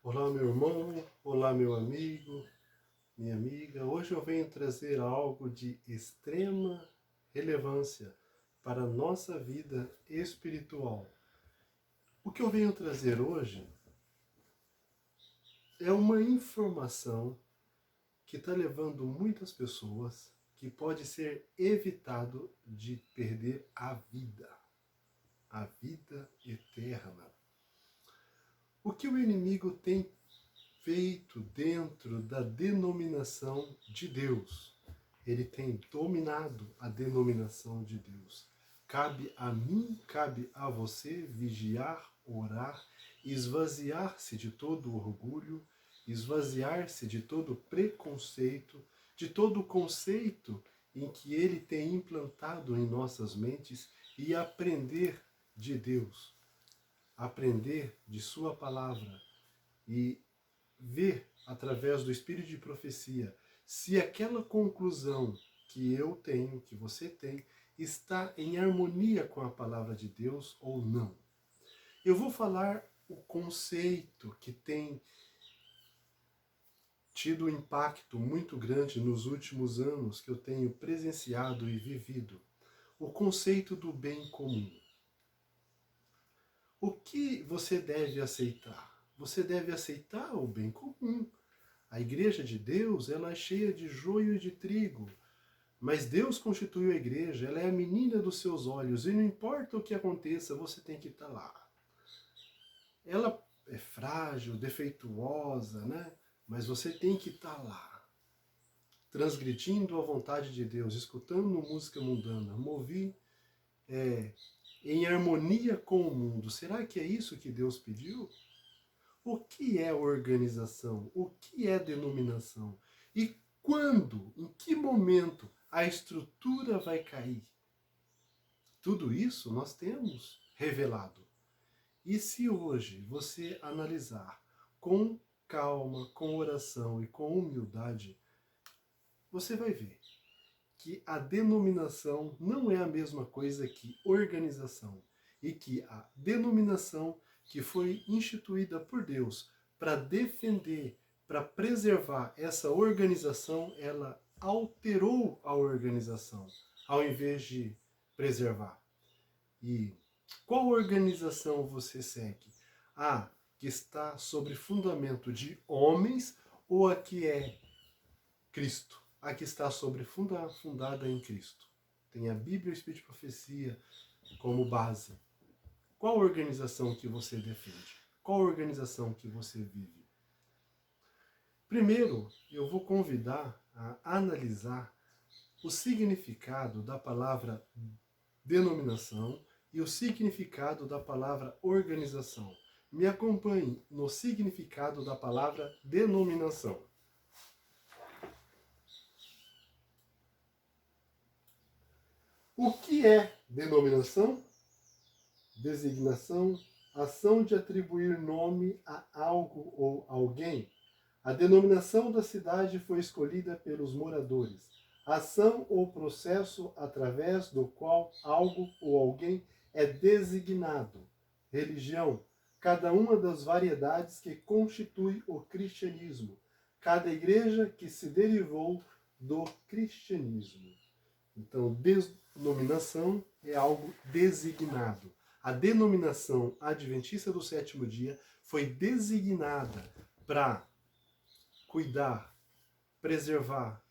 Olá, meu irmão, olá, meu amigo, minha amiga. Hoje eu venho trazer algo de extrema relevância para a nossa vida espiritual. O que eu venho trazer hoje é uma informação que está levando muitas pessoas que pode ser evitado de perder a vida eterna. O que o inimigo tem feito dentro da denominação de Deus? Ele tem dominado a denominação de Deus. Cabe a mim, cabe a você vigiar, orar, esvaziar-se de todo orgulho, esvaziar-se de todo preconceito, de todo conceito em que ele tem implantado em nossas mentes e aprender de Deus, aprender de sua palavra e ver através do espírito de profecia se aquela conclusão que eu tenho, que você tem, está em harmonia com a palavra de Deus ou não. Eu vou falar o conceito que tem tido um impacto muito grande nos últimos anos que eu tenho presenciado e vivido. O conceito do bem comum. O que você deve aceitar? Você deve aceitar o bem comum. A igreja de Deus, ela é cheia de joio e de trigo. Mas Deus constituiu a igreja, ela é a menina dos seus olhos. E não importa o que aconteça, você tem que estar lá. Ela é frágil, defeituosa, né? Mas você tem que estar lá. Transgredindo a vontade de Deus, escutando música mundana, em harmonia com o mundo. Será que é isso que Deus pediu? O que é organização? O que é denominação? E quando, em que momento a estrutura vai cair? Tudo isso nós temos revelado. E se hoje você analisar com calma, com oração e com humildade, você vai ver que a denominação não é a mesma coisa que organização. E que a denominação que foi instituída por Deus para defender, para preservar essa organização, ela alterou a organização, ao invés de preservar. E qual organização você segue? A que está sobre fundamento de homens ou a que é Cristo? A que está sobre fundada em Cristo. Tem a Bíblia e o Espírito de Profecia como base. Qual organização que você defende? Qual organização que você vive? Primeiro, eu vou convidar a analisar o significado da palavra denominação e o significado da palavra organização. Me acompanhe no significado da palavra denominação. O que é denominação? Designação, ação de atribuir nome a algo ou alguém. A denominação da cidade foi escolhida pelos moradores. Ação ou processo através do qual algo ou alguém é designado. Religião, cada uma das variedades que constitui o cristianismo. Cada igreja que se derivou do cristianismo. Então, denominação é algo designado. A denominação adventista do sétimo dia foi designada para cuidar, preservar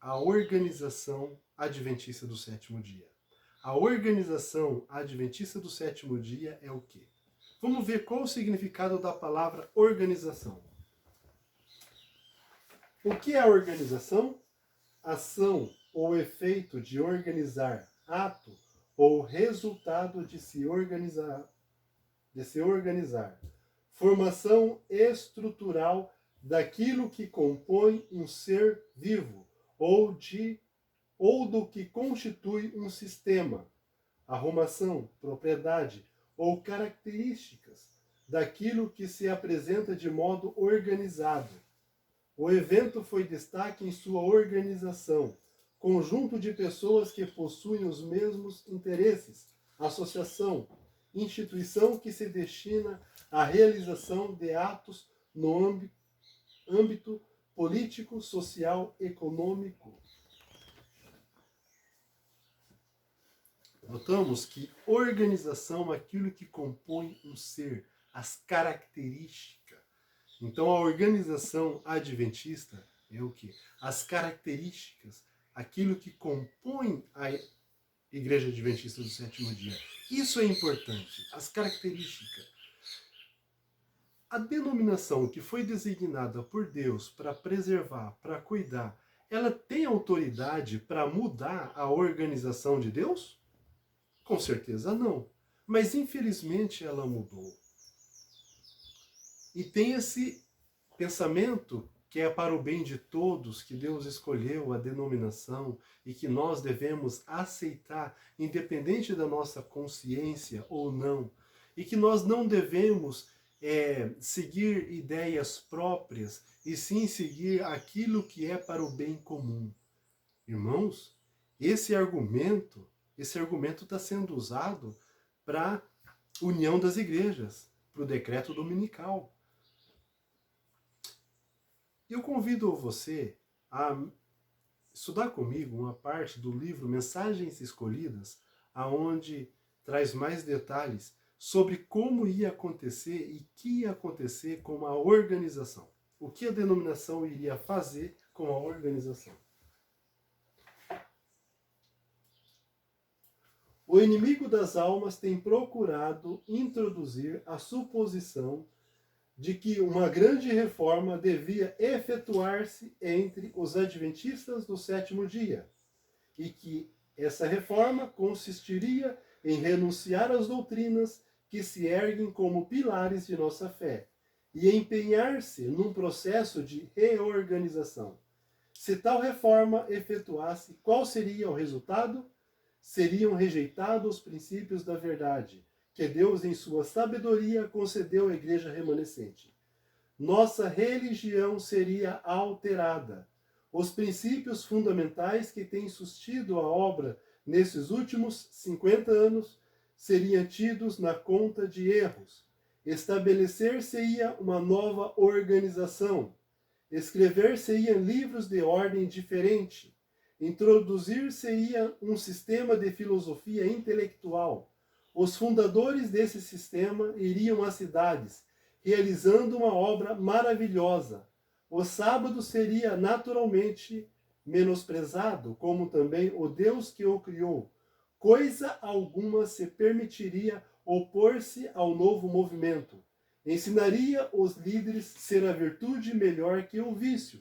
a organização adventista do sétimo dia. A organização adventista do sétimo dia é o quê? Vamos ver qual o significado da palavra organização. O que é a organização? Ação ou efeito de organizar, ato ou resultado de se organizar. Formação estrutural daquilo que compõe um ser vivo ou do que constitui um sistema. Arrumação, propriedade ou características daquilo que se apresenta de modo organizado. O evento foi destaque em sua organização, conjunto de pessoas que possuem os mesmos interesses, associação, instituição que se destina a realização de atos no âmbito político, social, econômico. Notamos que organização é aquilo que compõe um ser, as características. Então a organização adventista é o quê? As características, aquilo que compõe a Igreja Adventista do Sétimo Dia. Isso é importante, as características. A denominação que foi designada por Deus para preservar, para cuidar, ela tem autoridade para mudar a organização de Deus? Com certeza não. Mas infelizmente ela mudou. E tem esse pensamento que é para o bem de todos, que Deus escolheu a denominação e que nós devemos aceitar, independente da nossa consciência ou não. E que nós não devemos seguir ideias próprias, e sim seguir aquilo que é para o bem comum. Irmãos, esse argumento está sendo usado para a união das igrejas, para o decreto dominical. Eu convido você a estudar comigo uma parte do livro Mensagens Escolhidas, aonde traz mais detalhes sobre como ia acontecer e que ia acontecer com a organização. O que a denominação iria fazer com a organização. O inimigo das almas tem procurado introduzir a suposição de que uma grande reforma devia efetuar-se entre os adventistas do sétimo dia, e que essa reforma consistiria em renunciar às doutrinas que se erguem como pilares de nossa fé, e empenhar-se num processo de reorganização. Se tal reforma efetuasse, qual seria o resultado? Seriam rejeitados os princípios da verdade, que Deus, em sua sabedoria, concedeu à igreja remanescente. Nossa religião seria alterada. Os princípios fundamentais que têm sustido a obra nesses últimos 50 anos seriam tidos na conta de erros. Estabelecer-se-ia uma nova organização. Escrever-se-iam livros de ordem diferente. Introduzir-se-ia um sistema de filosofia intelectual. Os fundadores desse sistema iriam às cidades, realizando uma obra maravilhosa. O sábado seria naturalmente menosprezado, como também o Deus que o criou. Coisa alguma se permitiria opor-se ao novo movimento. Ensinaria os líderes ser a virtude melhor que o vício.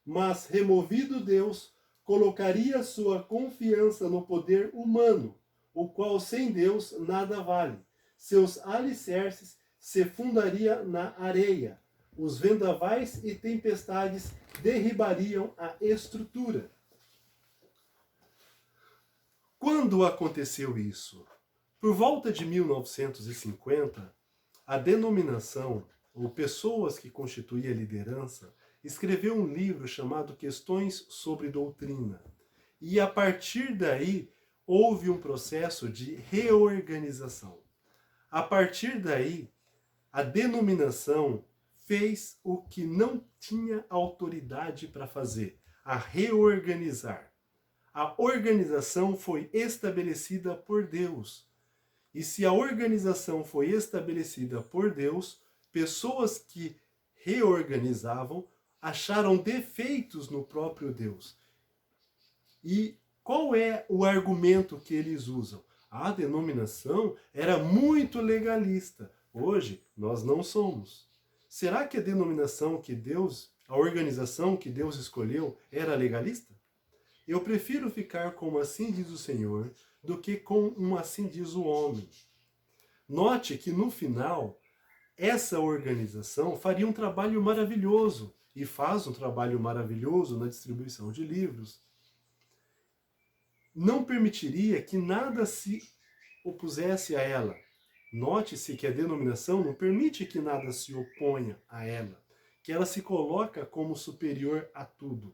Mas, removido Deus, colocaria sua confiança no poder humano, o qual sem Deus nada vale. Seus alicerces se fundaria na areia. Os vendavais e tempestades derribariam a estrutura. Quando aconteceu isso? Por volta de 1950, a denominação, ou pessoas que constituíam a liderança, escreveu um livro chamado Questões sobre Doutrina. E a partir daí, houve um processo de reorganização. A partir daí, a denominação fez o que não tinha autoridade para fazer, a reorganizar. A organização foi estabelecida por Deus. E se a organização foi estabelecida por Deus, pessoas que reorganizavam acharam defeitos no próprio Deus. E qual é o argumento que eles usam? A denominação era muito legalista. Hoje, nós não somos. Será que a denominação que Deus, a organização que Deus escolheu, era legalista? Eu prefiro ficar com assim diz o Senhor do que com assim diz o homem. Note que no final, essa organização faria um trabalho maravilhoso e faz um trabalho maravilhoso na distribuição de livros. Não permitiria que nada se opusesse a ela. Note-se que a denominação não permite que nada se oponha a ela, que ela se coloca como superior a tudo.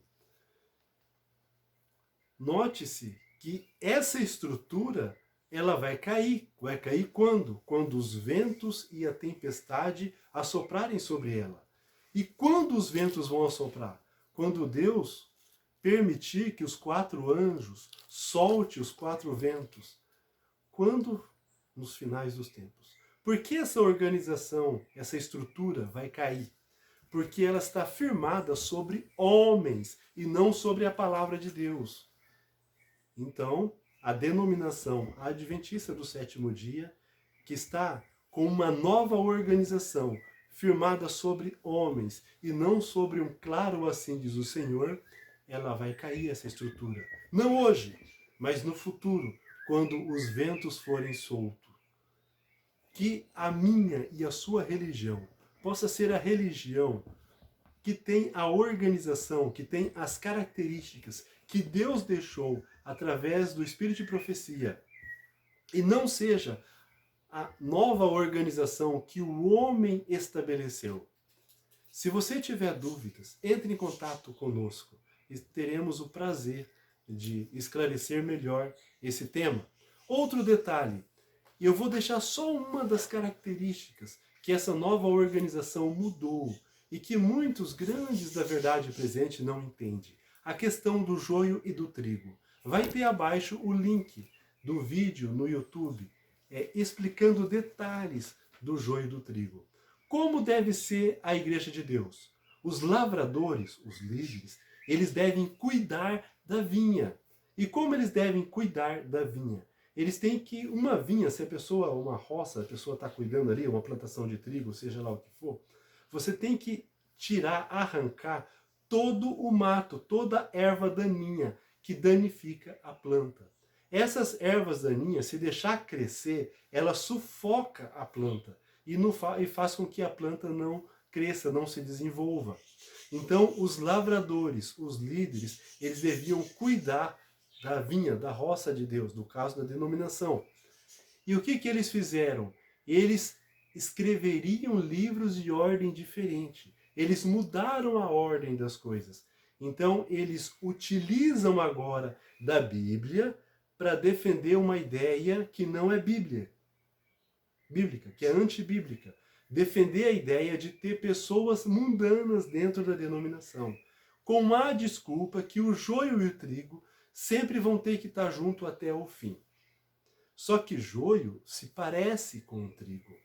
Note-se que essa estrutura ela vai cair. Vai cair quando? Quando os ventos e a tempestade assoprarem sobre ela. E quando os ventos vão assoprar? Quando Deus permitir que os 4 anjos solte os 4 ventos. Quando? Nos finais dos tempos. Por que essa organização, essa estrutura vai cair? Porque ela está firmada sobre homens e não sobre a palavra de Deus. Então, a denominação adventista do sétimo dia, que está com uma nova organização firmada sobre homens e não sobre um claro assim diz o Senhor, ela vai cair essa estrutura. Não hoje, mas no futuro, quando os ventos forem soltos. Que a minha e a sua religião possa ser a religião que tem a organização, que tem as características que Deus deixou através do Espírito de profecia, e não seja a nova organização que o homem estabeleceu. Se você tiver dúvidas, entre em contato conosco e teremos o prazer de esclarecer melhor esse tema. Outro detalhe, eu vou deixar só uma das características que essa nova organização mudou e que muitos grandes da verdade presente não entendem. A questão do joio e do trigo. Vai ter abaixo o link do vídeo no YouTube explicando detalhes do joio e do trigo. Como deve ser a igreja de Deus? Os lavradores, os líderes, eles devem cuidar da vinha. E como eles devem cuidar da vinha? Eles têm que, uma vinha, se a pessoa, uma roça, a pessoa está cuidando ali, uma plantação de trigo, seja lá o que for, você tem que tirar, arrancar todo o mato, toda a erva daninha que danifica a planta. Essas ervas daninhas, se deixar crescer, ela sufoca a planta e faz com que a planta não cresça, não se desenvolva. Então, os lavradores, os líderes, eles deviam cuidar da vinha, da roça de Deus, no caso da denominação. E o que eles fizeram? Eles escreveriam livros de ordem diferente. Eles mudaram a ordem das coisas. Então, eles utilizam agora da Bíblia para defender uma ideia que não é bíblica, que é antibíblica. Defender a ideia de ter pessoas mundanas dentro da denominação, com a desculpa que o joio e o trigo sempre vão ter que estar junto até o fim. Só que joio se parece com o trigo.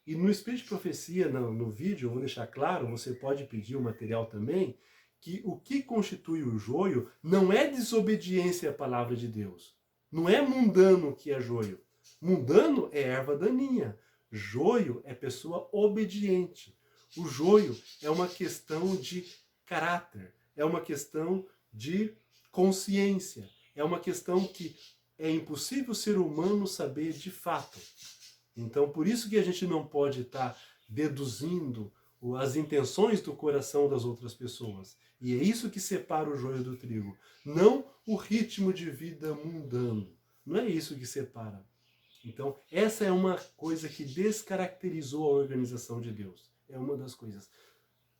E no Espírito de Profecia, no vídeo, eu vou deixar claro, você pode pedir o material também, que o que constitui o joio não é desobediência à palavra de Deus. Não é mundano que é joio. Mundano é erva daninha. Joio é pessoa obediente. O joio é uma questão de caráter, é uma questão de consciência, é uma questão que é impossível o ser humano saber de fato. Então, por isso que a gente não pode estar deduzindo as intenções do coração das outras pessoas. E é isso que separa o joio do trigo. Não o ritmo de vida mundano. Não é isso que separa. Então, essa é uma coisa que descaracterizou a organização de Deus. É uma das coisas.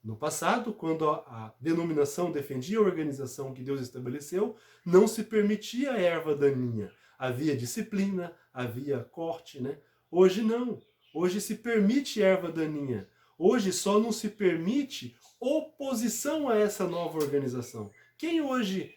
No passado, quando a denominação defendia a organização que Deus estabeleceu, não se permitia a erva daninha. Havia disciplina, havia corte, né? Hoje não. Hoje se permite erva daninha. Hoje só não se permite oposição a essa nova organização. Quem hoje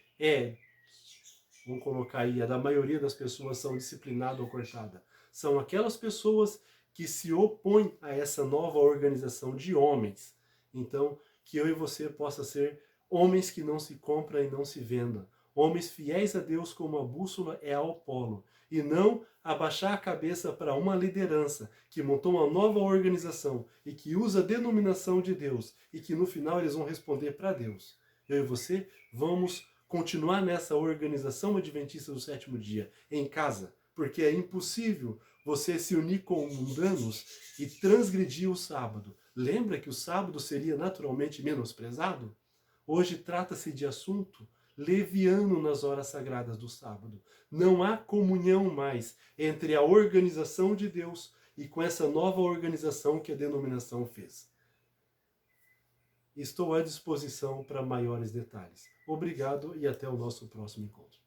vamos colocar aí, a da maioria das pessoas são disciplinadas ou cortadas? São aquelas pessoas que se opõem a essa nova organização de homens. Então, que eu e você possa ser homens que não se compram e não se vendam. Homens fiéis a Deus como a bússola é ao polo. E não abaixar a cabeça para uma liderança que montou uma nova organização e que usa a denominação de Deus e que no final eles vão responder para Deus. Eu e você vamos continuar nessa organização adventista do sétimo dia, em casa, porque é impossível você se unir com mundanos e transgredir o sábado. Lembra que o sábado seria naturalmente menosprezado? Hoje trata-se de assunto leviano nas horas sagradas do sábado. Não há comunhão mais entre a organização de Deus e com essa nova organização que a denominação fez. Estou à disposição para maiores detalhes. Obrigado e até o nosso próximo encontro.